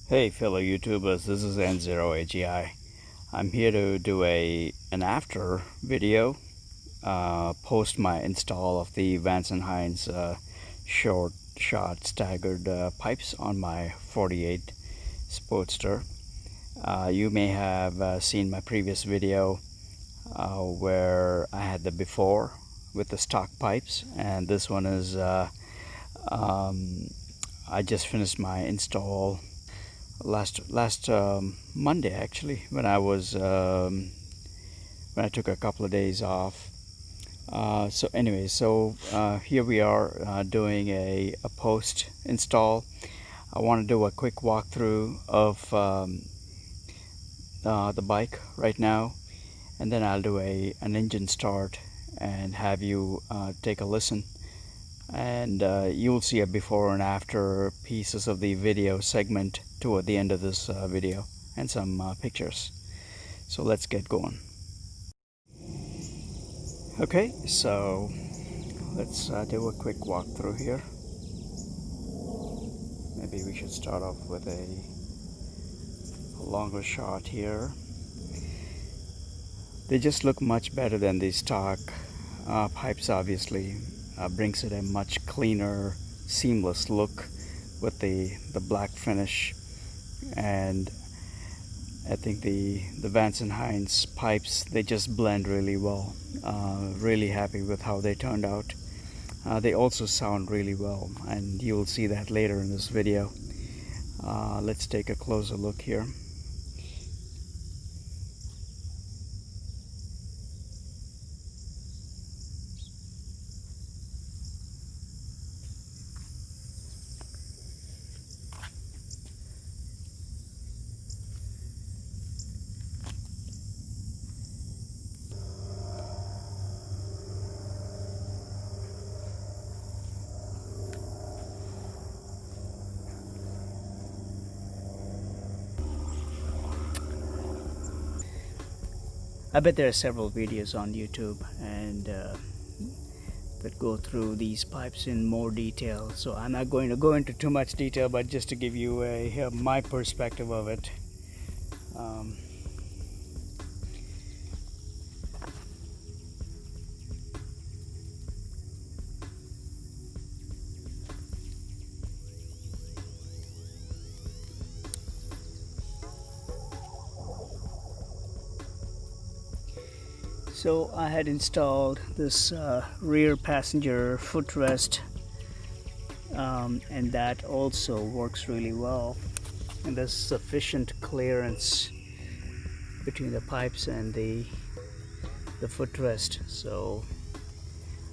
Hey fellow YouTubers, this is N0AGI. I'm here to do an after video, post my install of the Vance Hines short shot staggered pipes on my 48 Sportster. You may have seen my previous video where I had the before with the stock pipes, and this one is I just finished my install last Monday, actually, when I took a couple of days off. Here we are doing a post install. I want to do a quick walkthrough of the bike right now, and then I'll do an engine start and have you take a listen, and you'll see a before and after pieces of the video segment toward the end of this video, and some pictures. So let's get going. Okay, so let's do a quick walkthrough here. Maybe we should start off with a longer shot here. They just look much better than the stock pipes. Obviously brings it a much cleaner, seamless look with the black finish, and I think the Vance Hines pipes, they just blend really well. Really happy with how they turned out. They also sound really well, and you'll see that later in this video. Let's take a closer look here. I bet there are several videos on YouTube and that go through these pipes in more detail, so I'm not going to go into too much detail, but just to give you my perspective of it. So I had installed this rear passenger footrest, and that also works really well, and there's sufficient clearance between the pipes and the footrest. So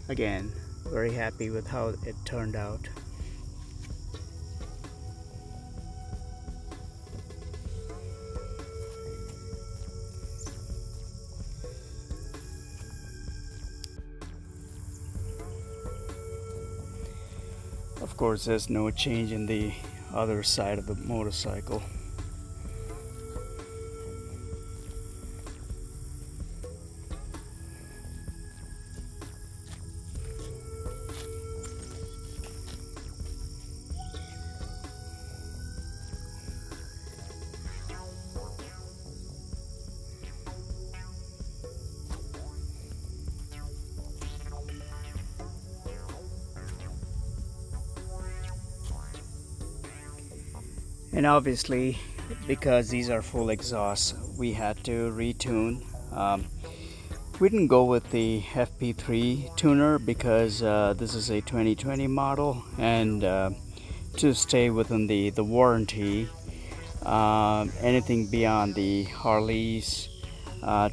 again, very happy with how it turned out. Of course, there's no change in the other side of the motorcycle. And obviously, because these are full exhausts, we had to retune. We didn't go with the FP3 tuner because this is a 2020 model, and to stay within the warranty, anything beyond the Harley's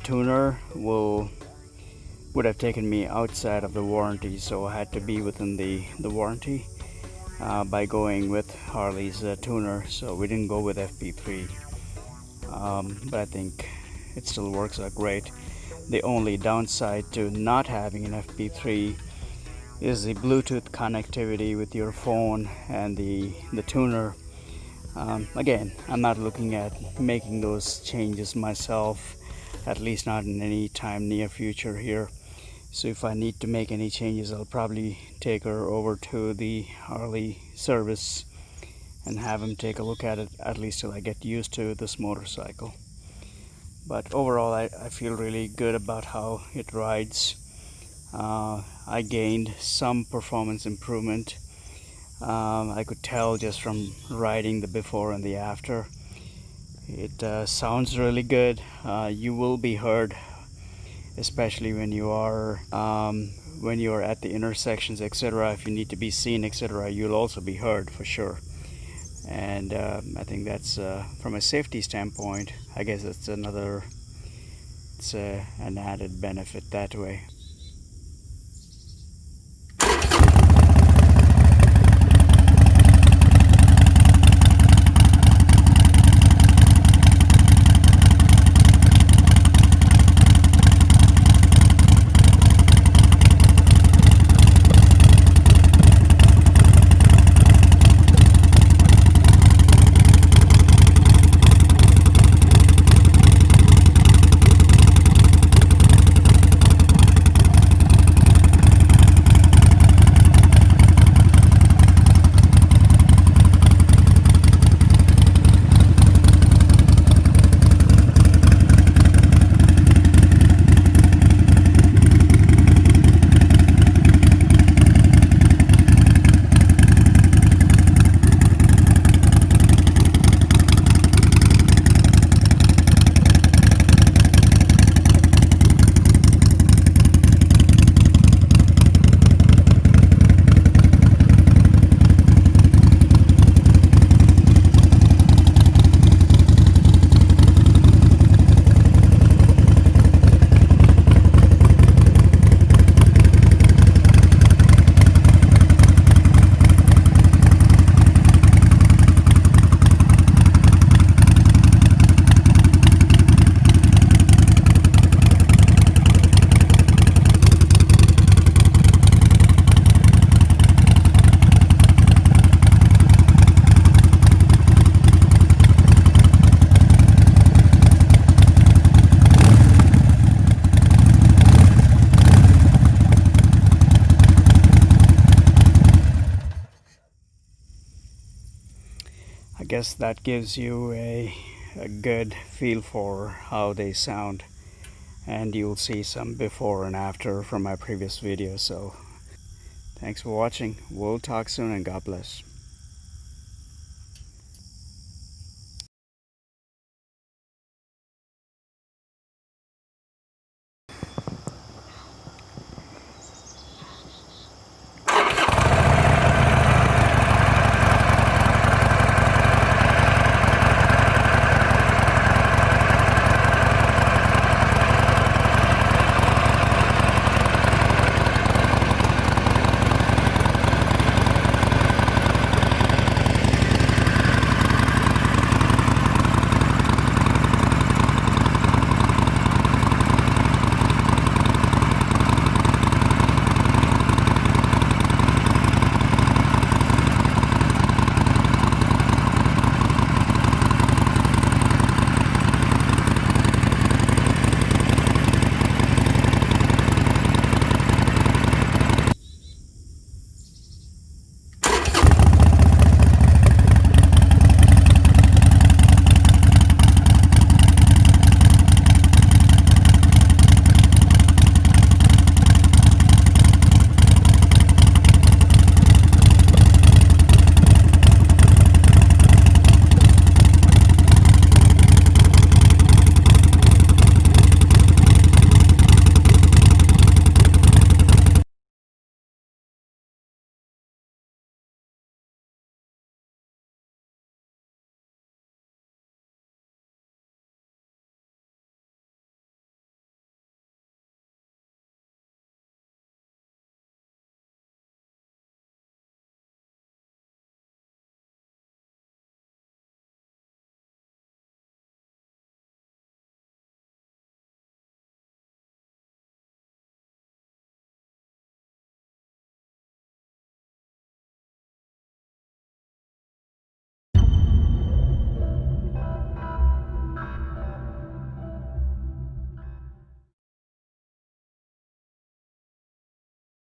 tuner would have taken me outside of the warranty, so I had to be within the warranty by going with Harley's tuner. So we didn't go with FP3, but I think it still works out great. The only downside to not having an FP3 is the Bluetooth connectivity with your phone and the tuner. Again, I'm not looking at making those changes myself, at least not in any time near future here. So if I need to make any changes, I'll probably take her over to the Harley service and have him take a look at it, at least till I get used to this motorcycle. But overall, I feel really good about how it rides. I gained some performance improvement. I could tell just from riding the before and the after. It sounds really good. You will be heard, especially when you are at the intersections, etc. If you need to be seen, etc., you'll also be heard for sure. And I think that's from a safety standpoint, I guess it's an added benefit that way. I guess that gives you a good feel for how they sound, and you'll see some before and after from my previous videos. So thanks for watching. We'll talk soon, and God bless.